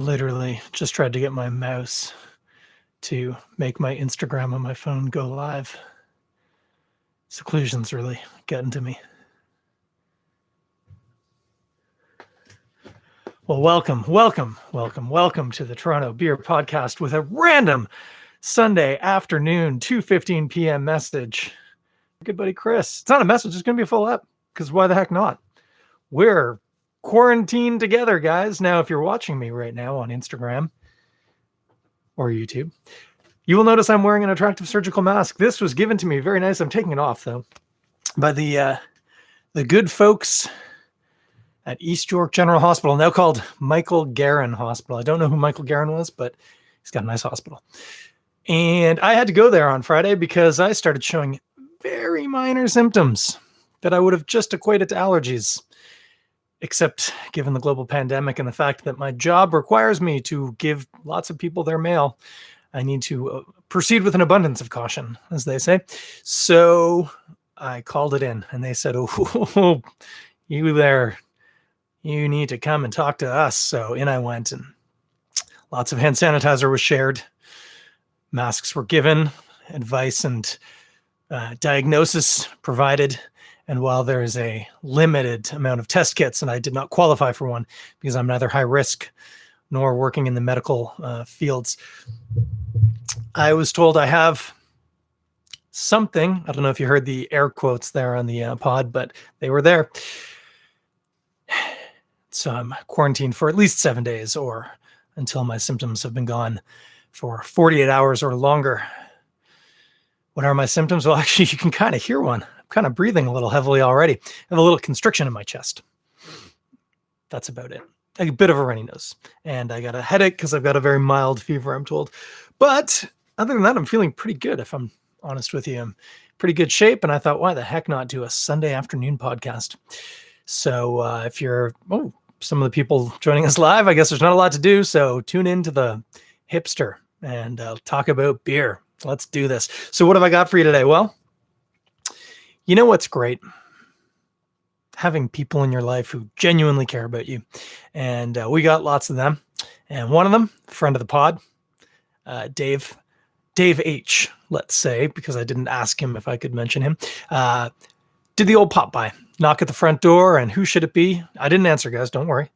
Literally just tried to get my mouse to make my Instagram on my phone go live. Seclusion's really getting to me. Well, welcome to the Toronto Beer Podcast with a random Sunday afternoon, 2:15 p.m. message. Good buddy Chris. It's not a message, it's going to be a full up, because why the heck not? We're quarantined together, guys. Now, if you're watching me right now on Instagram or YouTube, you will notice I'm wearing an attractive surgical mask. This was given to me. Very nice. I'm taking it off, though, by the good folks at East York General Hospital, now called Michael Garron Hospital. I don't know who Michael Garron was, but he's got a nice hospital. And I had to go there on Friday because I started showing very minor symptoms that I would have just equated to allergies. Except given the global pandemic and the fact that my job requires me to give lots of people their mail, I need to proceed with an abundance of caution, as they say. So I called it in, and they said, "Oh, you there, you need to come and talk to us." So in I went, and lots of hand sanitizer was shared. Masks were given, advice and diagnosis provided. And while there is a limited amount of test kits, and I did not qualify for one because I'm neither high risk nor working in the medical fields, I was told I have something. I don't know if you heard the air quotes there on the pod, but they were there. So I'm quarantined for at least 7 days, or until my symptoms have been gone for 48 hours or longer. What are my symptoms? Well, actually, you can kind of hear one. I'm kind of breathing a little heavily already. I have a little constriction in my chest. That's about it. A bit of a runny nose. And I got a headache because I've got a very mild fever, I'm told. But other than that, I'm feeling pretty good, if I'm honest with you. I'm in pretty good shape. And I thought, why the heck not do a Sunday afternoon podcast? So if you're, some of the people joining us live, I guess there's not a lot to do. So tune in to the hipster and talk about beer. Let's do this. So what have I got for you today? Well, you know what's great? Having people in your life who genuinely care about you. And we got lots of them. And one of them, friend of the pod, Dave H., let's say, because I didn't ask him if I could mention him, did the old pop by, knock at the front door, and who should it be? I didn't answer, guys, don't worry.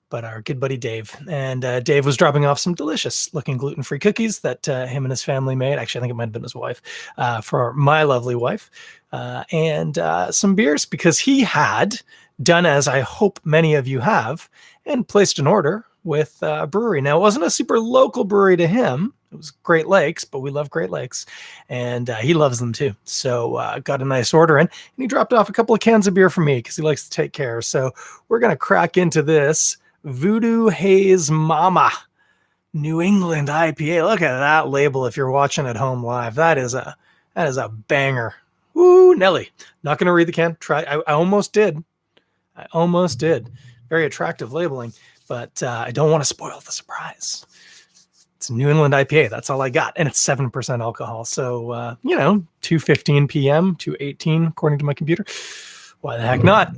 But our good buddy Dave. And Dave was dropping off some delicious looking gluten-free cookies that him and his family made. Actually, I think it might have been his wife, for my lovely wife, and some beers, because he had done, as I hope many of you have, and placed an order with a brewery. Now, it wasn't a super local brewery to him. It was Great Lakes, but we love Great Lakes, and he loves them too. So got a nice order in, and he dropped off a couple of cans of beer for me because he likes to take care. So we're going to crack into this Voodoo Haze Mama New England IPA. Look at that label if you're watching at home live. That is a banger. Woo, Nelly. Not going to read the can. Try. I almost did. Very attractive labeling, but I don't want to spoil the surprise. It's a New England IPA. That's all I got. And it's 7% alcohol. So, 2:15 p.m., 2:18, according to my computer. Why the heck not?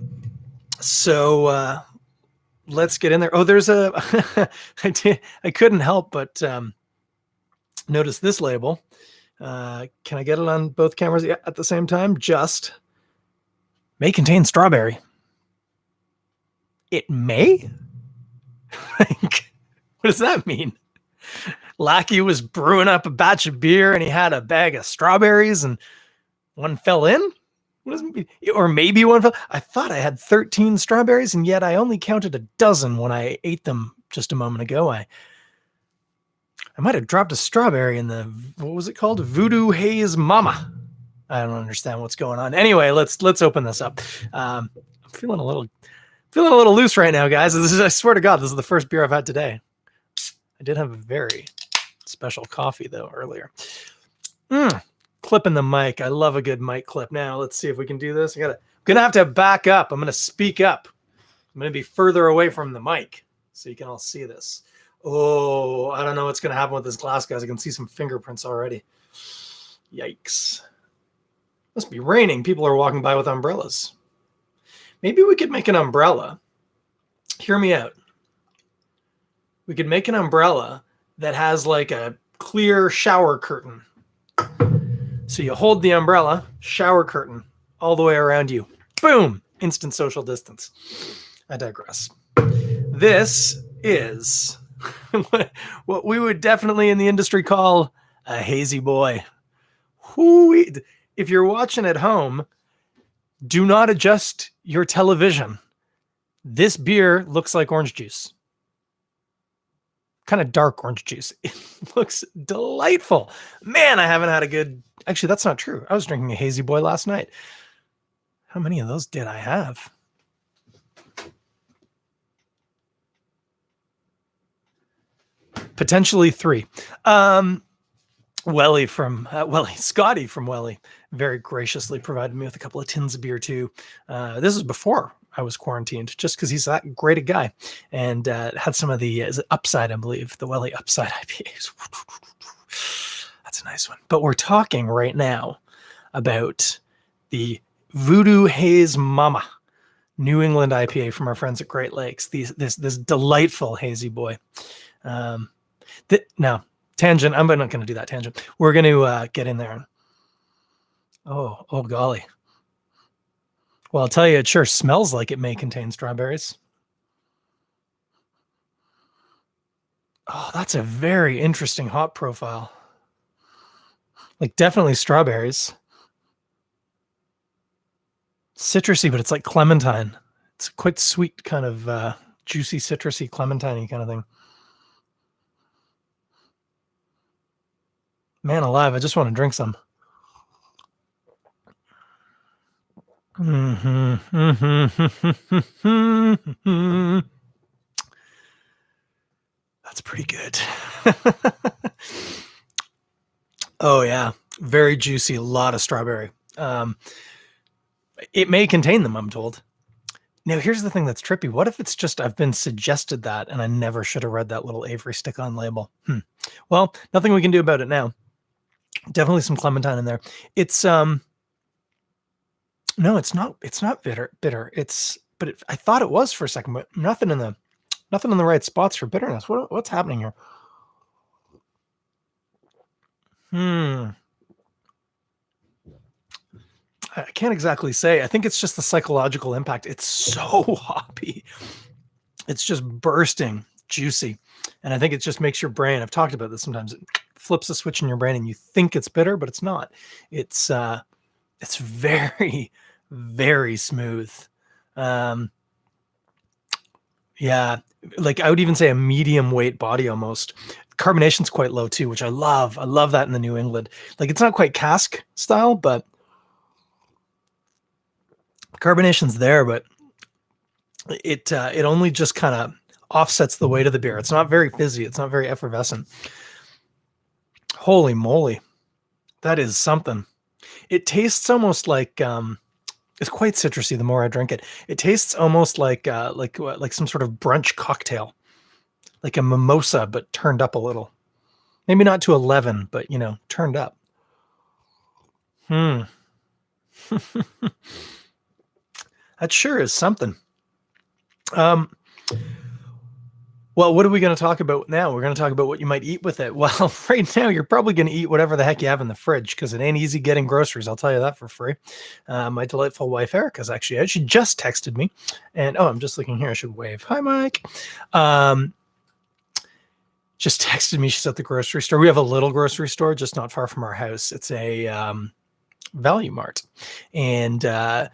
So, let's get in there. Oh, there's a, I couldn't help but notice this label. Can I get it on both cameras at the same time? Just may contain strawberry. It may? What does that mean? Lackey was brewing up a batch of beer and he had a bag of strawberries and one fell in? What does it mean? Or maybe one fell. I thought I had 13 strawberries, and yet I only counted a dozen when I ate them just a moment ago. I might have dropped a strawberry in the, what was it called? Voodoo Haze Mama. I don't understand what's going on. Anyway, let's open this up. I'm feeling a little loose right now, guys. I swear to God, this is the first beer I've had today. I did have a very special coffee though earlier. Clipping the mic. I love a good mic clip. Now let's see if we can do this. I'm gonna have to back up. I'm gonna speak up. I'm gonna be further away from the mic so you can all see this. Oh, I don't know what's gonna happen with this glass, guys. I can see some fingerprints already. Yikes. Must be raining. People are walking by with umbrellas. Maybe we could make an umbrella. Hear me out. We could make an umbrella that has like a clear shower curtain. So you hold the umbrella, shower curtain, all the way around you. Boom! Instant social distance. I digress. This is what we would definitely in the industry call a hazy boy. If you're watching at home, do not adjust your television. This beer looks like orange juice. Kind of dark orange juice. It looks delightful. Man, I haven't had a good... Actually, that's not true. I was drinking a hazy boy last night. How many of those did I have? Potentially 3. Welly from Scotty from Welly very graciously provided me with a couple of tins of beer too. This is before I was quarantined, just because he's that great a guy, and had some of the Upside, I believe, the Welly Upside IPAs. That's a nice one. But we're talking right now about the Voodoo Haze Mama New England IPA from our friends at Great Lakes. This delightful hazy boy. Now, tangent. I'm not going to do that tangent. We're going to get in there. Oh, golly. Well, I'll tell you, it sure smells like it may contain strawberries. Oh, that's a very interesting hop profile. Like, definitely strawberries. Citrusy, but it's like clementine. It's quite sweet, kind of juicy, citrusy, clementine-y kind of thing. Man alive, I just want to drink some. That's pretty good. Oh, yeah. Very juicy, a lot of strawberry. It may contain them, I'm told. Now, here's the thing that's trippy. What if it's just I've been suggested that and I never should have read that little Avery stick-on label? Well, nothing we can do about it now. Definitely some clementine in there. It's no, it's not bitter. I thought it was for a second, but nothing in the right spots for bitterness. What's happening here? I can't exactly say. I think it's just the psychological impact. It's so hoppy. It's just bursting, juicy. And I think it just makes your brain, I've talked about this sometimes, it flips a switch in your brain and you think it's bitter, but it's not. It's very, very smooth. Yeah, like I would even say a medium weight body almost. Carbonation's quite low too, which I love. I love that in the New England. Like it's not quite cask style, but carbonation's there, but it only just kind of offsets the weight of the beer. It's not very fizzy. It's not very effervescent. Holy moly. That is something. It tastes almost like it's quite citrusy the more I drink it. It tastes almost like some sort of brunch cocktail. Like a mimosa, but turned up a little. Maybe not to 11, but turned up. That sure is something. Well, what are we going to talk about now? We're going to talk about what you might eat with it. Well, right now, you're probably going to eat whatever the heck you have in the fridge because it ain't easy getting groceries. I'll tell you that for free. My delightful wife, Erica's actually out. She just texted me. And, I'm just looking here. I should wave. Hi, Mike. Just texted me. She's at the grocery store. We have a little grocery store just not far from our house. It's a Value Mart. And, so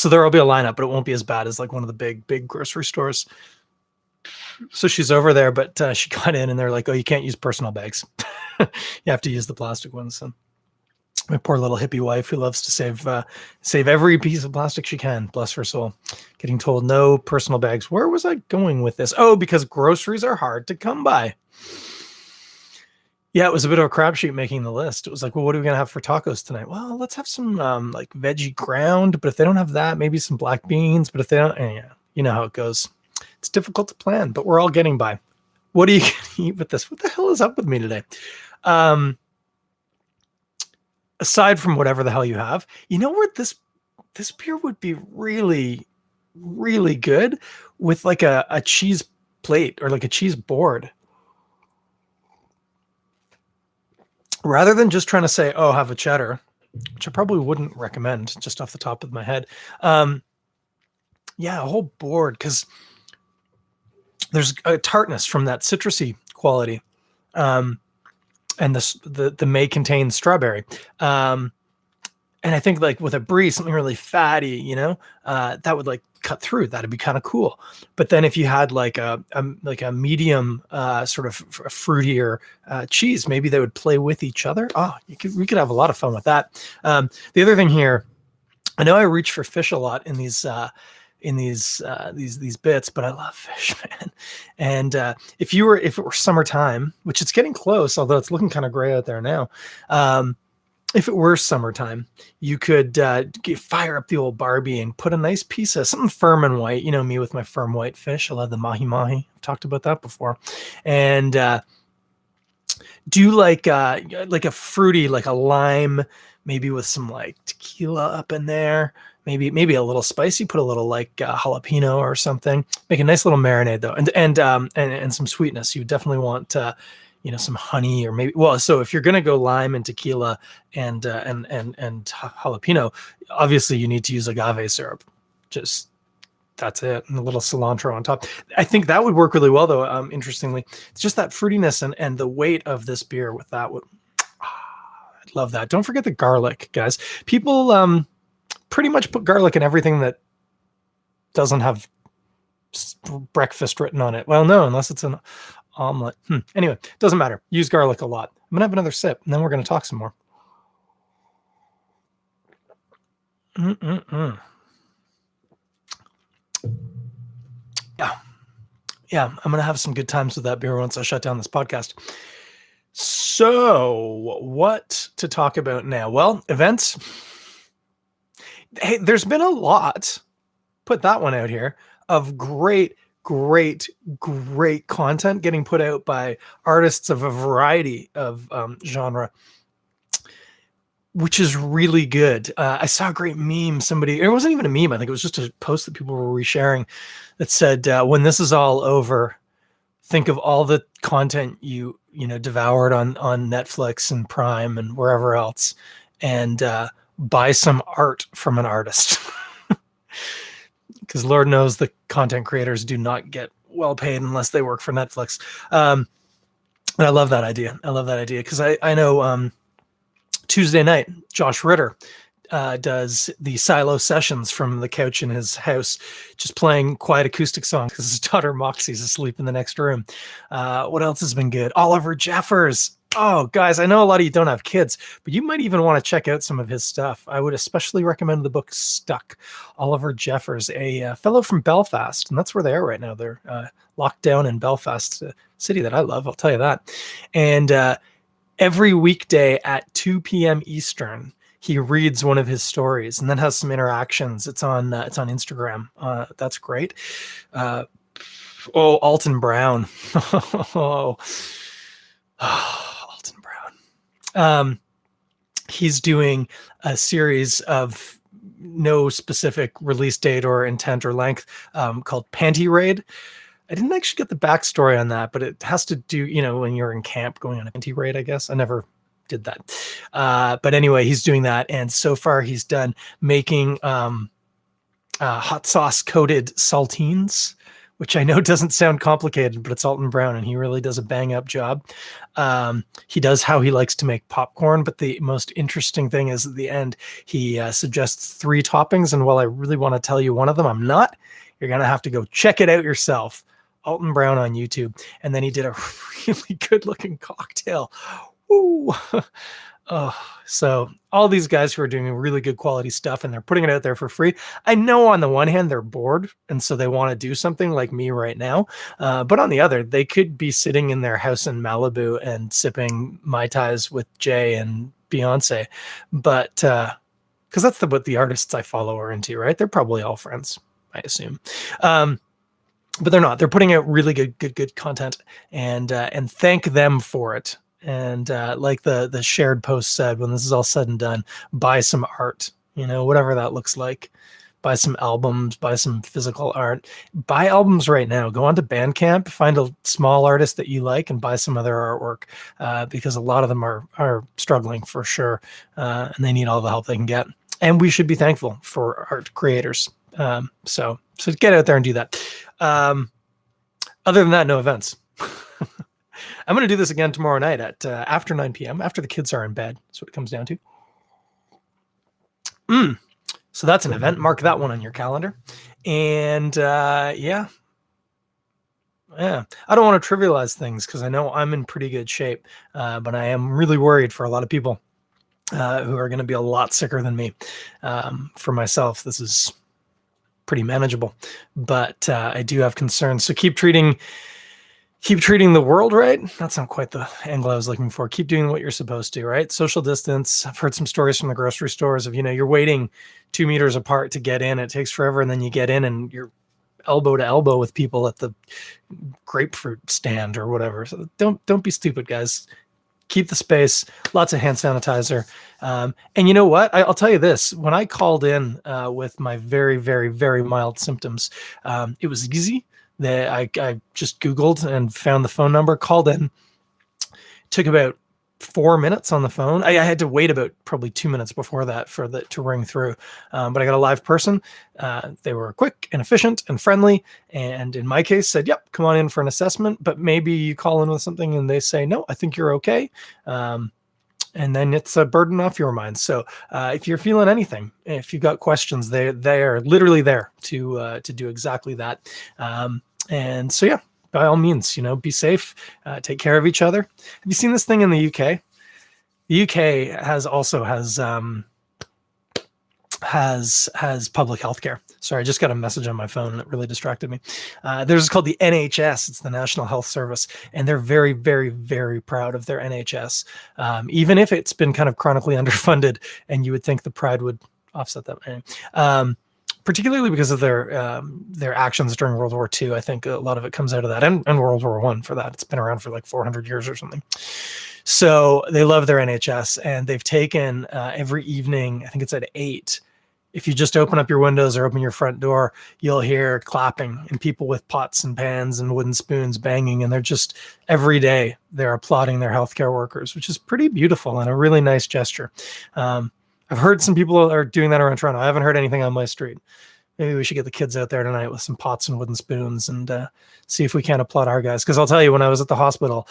there will be a lineup, but it won't be as bad as like one of the big grocery stores. So she's over there, but she got in and they're like, oh, you can't use personal bags. You have to use the plastic ones. So my poor little hippie wife who loves to save every piece of plastic she can, bless her soul, getting told no personal bags. Where was I going with this? Oh, because groceries are hard to come by. Yeah, it was a bit of a crapshoot making the list. It was like, well, what are we going to have for tacos tonight? Well, let's have some like veggie ground, but if they don't have that, maybe some black beans. But if they don't, yeah, you know how it goes. It's difficult to plan, but we're all getting by. What are you going to eat with this? What the hell is up with me today? Aside from whatever the hell you have, you know where this beer would be really, really good with like a cheese plate or like a cheese board, rather than just trying to say, oh, have a cheddar, which I probably wouldn't recommend just off the top of my head. Yeah, a whole board, because there's a tartness from that citrusy quality. And the may contain strawberry. And I think like with a brie, something really fatty, that would like cut through. That'd be kind of cool. But then if you had like a medium sort of fruitier cheese, maybe they would play with each other. Oh, we could have a lot of fun with that. The other thing here, I know I reach for fish a lot in these bits, but I love fish, man. And if it were summertime, which it's getting close, although it's looking kind of gray out there now. If it were summertime, you could fire up the old Barbie and put a nice piece of something firm and white. You know me with my firm white fish. I love the mahi-mahi. I've talked about that before. And do like a fruity, like a lime, maybe with some like tequila up in there. Maybe a little spicy. Put a little like jalapeno or something. Make a nice little marinade though, and some sweetness. You definitely want some honey, or maybe, well, so if you're going to go lime and tequila and jalapeno, obviously you need to use agave syrup. Just, that's it. And a little cilantro on top. I think that would work really well though. Interestingly, it's just that fruitiness and the weight of this beer with that would, I'd love that. Don't forget the garlic, guys. People, pretty much put garlic in everything that doesn't have breakfast written on it. Well, no, unless it's an omelet. Anyway, doesn't matter. Use garlic a lot. I'm gonna have another sip, and then we're gonna talk some more. Yeah. I'm gonna have some good times with that beer once I shut down this podcast. So, what to talk about now? Well, events. Hey, there's been a lot. Put that one out here of great content getting put out by artists of a variety of genre, which is really good. I saw a great meme. It wasn't even a meme. I think it was just a post that people were resharing that said, when this is all over, think of all the content you devoured on Netflix and Prime and wherever else, and buy some art from an artist. Because Lord knows the content creators do not get well paid unless they work for Netflix. And I love that idea. Because I know Tuesday night, Josh Ritter does the silo sessions from the couch in his house, just playing quiet acoustic songs because his daughter Moxie's asleep in the next room. What else has been good? Oliver Jeffers. Oh, guys, I know a lot of you don't have kids, but you might even want to check out some of his stuff. I would especially recommend the book Stuck. Oliver Jeffers, a fellow from Belfast, and that's where they are right now. They're locked down in Belfast, a city that I love, I'll tell you that. And every weekday at 2 p.m. Eastern, he reads one of his stories and then has some interactions. It's on Instagram. That's great. Alton Brown. Alton Brown. He's doing a series of no specific release date or intent or length called Panty Raid. I didn't actually get the backstory on that, but it has to do, when you're in camp going on a panty raid, I guess. I never did that. But anyway, he's doing that. And so far he's done making hot sauce coated saltines, which I know doesn't sound complicated, but it's Alton Brown and he really does a bang up job. He does how he likes to make popcorn, but the most interesting thing is at the end, he suggests 3 toppings. And while I really want to tell you one of them, I'm not. You're going to have to go check it out yourself. Alton Brown on YouTube. And then he did a really good looking cocktail. Ooh. So all these guys who are doing really good quality stuff and they're putting it out there for free. I know on the one hand, they're bored. And so they want to do something like me right now. But on the other, they could be sitting in their house in Malibu and sipping Mai Tais with Jay and Beyonce. But because that's what the artists I follow are into, right? They're probably all friends, I assume. But they're not. They're putting out really good content and thank them for it. And like the shared post said, when this is all said and done, buy some art, whatever that looks like. buy some albums, buy some physical art, buy albums right now. Go onto Bandcamp, find a small artist that you like, and buy some of their artwork, because a lot of them are struggling for sure, and they need all the help they can get. And we should be thankful for art creators. So get out there and do that. Other than that, no events. I'm going to do this again tomorrow night at after 9 p.m. after the kids are in bed. That's what it comes down to. So that's an event. Mark that one on your calendar. And yeah. I don't want to trivialize things because I know I'm in pretty good shape, but I am really worried for a lot of people who are going to be a lot sicker than me. For myself, this is pretty manageable, but I do have concerns. So keep treating the world right. That's not quite the angle I was looking for. Keep doing what you're supposed to, right? Social distance. I've heard some stories from the grocery stores of, you're waiting 2 meters apart to get in. It takes forever. And then you get in and you're elbow to elbow with people at the grapefruit stand or whatever. So don't be stupid, guys. Keep the space, lots of hand sanitizer. And you know what? I'll tell you this. When I called in with my very, very, very mild symptoms, it was easy. I just Googled and found the phone number, called in, took about 4 minutes on the phone. I had to wait about probably 2 minutes before that to ring through. But I got a live person. They were quick and efficient and friendly. And in my case said, yep, come on in for an assessment, but maybe you call in with something and they say, no, I think you're okay. And then it's a burden off your mind. So if you're feeling anything, if you've got questions, they are literally there to do exactly that. And so, yeah, by all means, be safe, take care of each other. Have you seen this thing in the UK? The UK has public health care. Sorry, I just got a message on my phone and it really distracted me. There's called the NHS. It's the National Health Service, and they're very, very, very proud of their NHS. Even if it's been kind of chronically underfunded, and you would think the pride would offset that. Particularly because of their actions during World War II. I think a lot of it comes out of that, and World War I for that. It's been around for like 400 years or something. So they love their NHS, and they've taken every evening, I think it's at 8, if you just open up your windows or open your front door, you'll hear clapping and people with pots and pans and wooden spoons banging. And they're just, every day, they're applauding their healthcare workers, which is pretty beautiful and a really nice gesture. I've heard some people are doing that around Toronto. I haven't heard anything on my street. Maybe we should get the kids out there tonight with some pots and wooden spoons and see if we can't applaud our guys. Because I'll tell you, when I was at the hospital,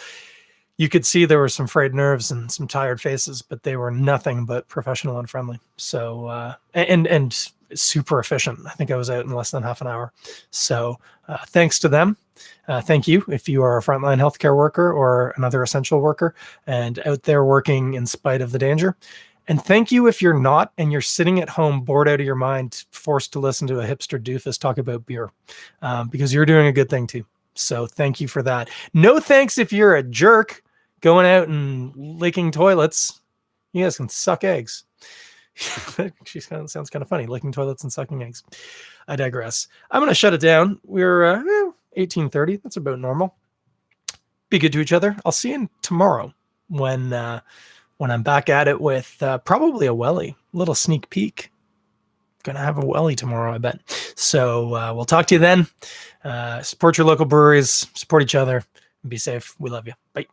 you could see there were some frayed nerves and some tired faces, but they were nothing but professional and friendly. So, and super efficient. I think I was out in less than half an hour. So thanks to them. Thank you if you are a frontline healthcare worker or another essential worker and out there working in spite of the danger. And thank you if you're not and you're sitting at home bored out of your mind, forced to listen to a hipster doofus talk about beer, because you're doing a good thing too. So thank you for that. No thanks if you're a jerk going out and licking toilets. You guys can suck eggs. She sounds kind of funny, licking toilets and sucking eggs. I digress. I'm going to shut it down. We're 18:30. That's about normal. Be good to each other. I'll see you tomorrow when I'm back at it with probably a welly. Little sneak peek. Gonna have a welly tomorrow, I bet. So we'll talk to you then. Support your local breweries. Support each other. Be safe. We love you. Bye.